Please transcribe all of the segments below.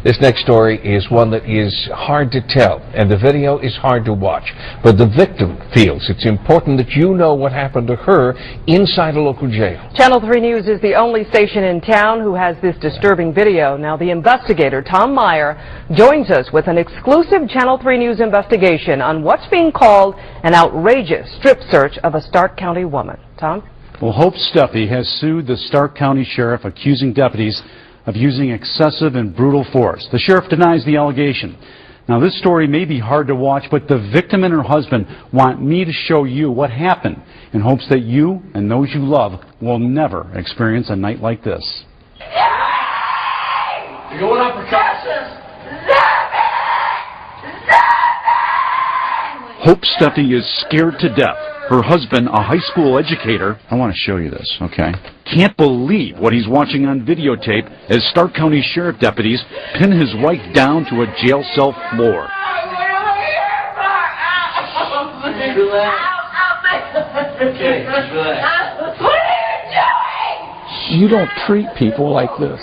This next story is one that is hard to tell, and the video is hard to watch. But the victim feels it's important that you know what happened to her inside a local jail. Channel 3 News is the only station in town who has this disturbing video. Now, the investigator, Tom Meyer, joins us with an exclusive Channel 3 News investigation on what's being called an outrageous strip search of a Stark County woman. Tom? Well, Hope Steffi has sued the Stark County Sheriff, accusing deputies of using excessive and brutal force. The sheriff denies the allegation. Now, this story may be hard to watch, but the victim and her husband want me to show you what happened in hopes that you and those you love will never experience a night like this. You're going up for Hope Steffi is scared to death. Her husband, a high school educator, I want to show you this, okay? Can't believe what he's watching on videotape as Stark County Sheriff deputies pin his wife down to a jail cell floor. You don't treat people like this.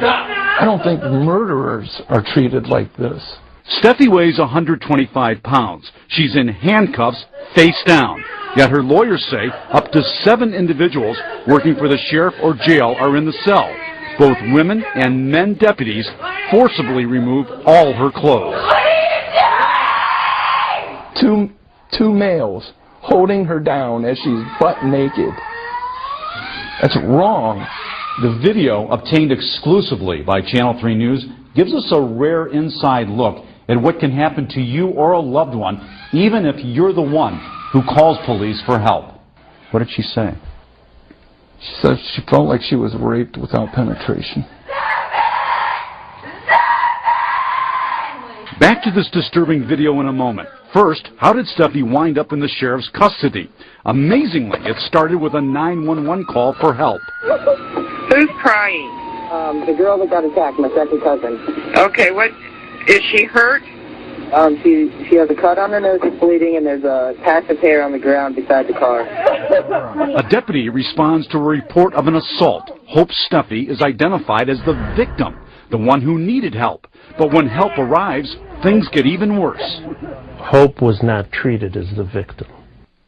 I don't think murderers are treated like this. Steffi weighs 125 pounds. She's in handcuffs, face down. Yet her lawyers say up to 7 individuals working for the sheriff or jail are in the cell. Both women and men deputies forcibly remove all her clothes. Two males holding her down as she's butt naked. That's wrong. The video, obtained exclusively by Channel 3 News, gives us a rare inside look at what can happen to you or a loved one, even if you're the one who calls police for help. What did she say? She said she felt like she was raped without penetration. Back to this disturbing video in a moment. First, how did Steffi wind up in the sheriff's custody? Amazingly, it started with a 911 call for help. Who's crying? The girl that got attacked, my second cousin. Okay, what, is she hurt? She has a cut on her nose that's bleeding, and there's a patch of hair on the ground beside the car. A deputy responds to a report of an assault. Hope Steffi is identified as the victim, the one who needed help. But when help arrives, things get even worse. Hope was not treated as the victim.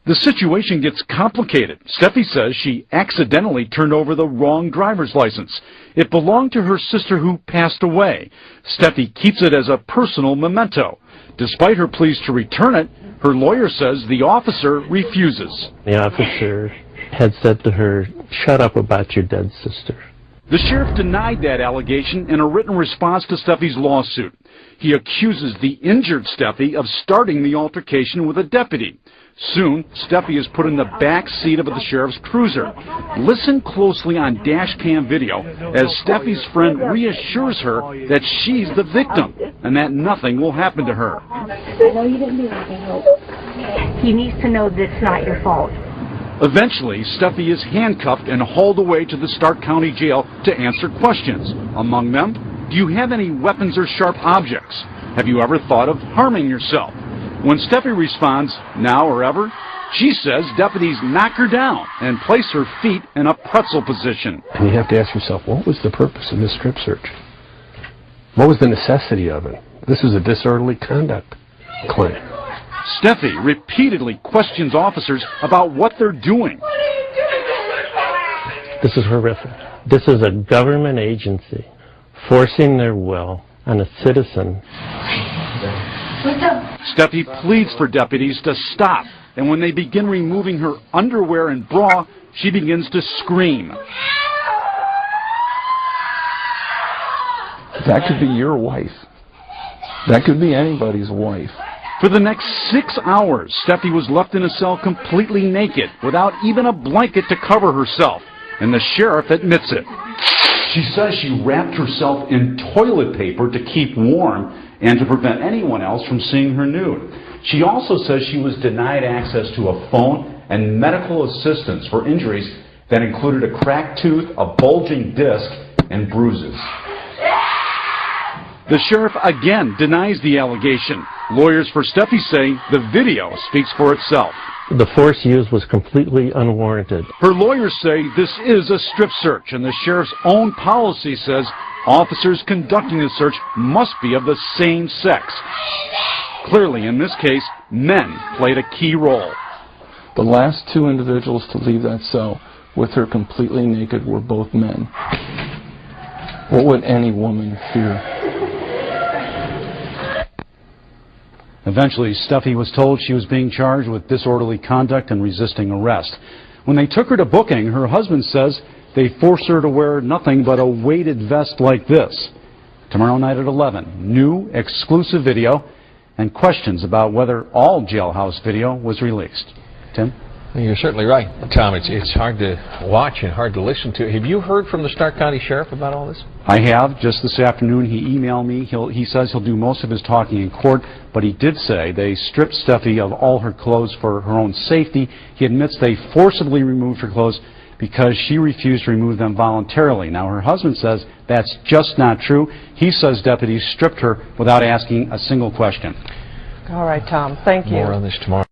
The situation gets complicated. Steffi says she accidentally turned over the wrong driver's license. It belonged to her sister who passed away. Steffi keeps it as a personal memento. Despite her pleas to return it, her lawyer says the officer refuses. The officer had said to her, "Shut up about your dead sister." The sheriff denied that allegation in a written response to Steffi's lawsuit. He accuses the injured Steffi of starting the altercation with a deputy. Soon, Steffi is put in the back seat of the sheriff's cruiser. Listen closely on dash cam video as Steffi's friend reassures her that she's the victim and that nothing will happen to her. I know you didn't do anything, Hope. He needs to know that it's not your fault. Eventually, Steffi is handcuffed and hauled away to the Stark County Jail to answer questions. Among them, do you have any weapons or sharp objects? Have you ever thought of harming yourself? When Steffi responds, now or ever, she says deputies knock her down and place her feet in a pretzel position. And you have to ask yourself, what was the purpose of this strip search? What was the necessity of it? This is a disorderly conduct claim. Steffi repeatedly questions officers about what they're doing. This is horrific. This is a government agency forcing their will on a citizen. Steffi pleads for deputies to stop, and when they begin removing her underwear and bra, she begins to scream. That could be your wife. That could be anybody's wife. For the next 6 hours, Steffi was left in a cell completely naked, without even a blanket to cover herself, and the sheriff admits it. She says she wrapped herself in toilet paper to keep warm and to prevent anyone else from seeing her nude. She also says she was denied access to a phone and medical assistance for injuries that included a cracked tooth, a bulging disc, and bruises. The sheriff again denies the allegation. Lawyers for Steffi say the video speaks for itself. The force used was completely unwarranted. Her lawyers say this is a strip search, and the sheriff's own policy says Officers conducting the search must be of the same sex. Clearly, in this case, men played a key role. The last two individuals to leave that cell with her completely naked were both men. What would any woman fear? Eventually, Steffi was told she was being charged with disorderly conduct and resisting arrest. When they took her to booking, her husband says they forced her to wear nothing but a weighted vest like this. Tomorrow night at 11, new exclusive video and questions about whether all jailhouse video was released. Tim? You're certainly right, Tom. It's hard to watch and hard to listen to. Have you heard from the Stark County Sheriff about all this? I have. Just this afternoon, he emailed me. He says he'll do most of his talking in court, but he did say they stripped Steffi of all her clothes for her own safety. He admits they forcibly removed her clothes because she refused to remove them voluntarily. Now, her husband says that's just not true. He says deputies stripped her without asking a single question. All right, Tom. Thank you. More on this tomorrow.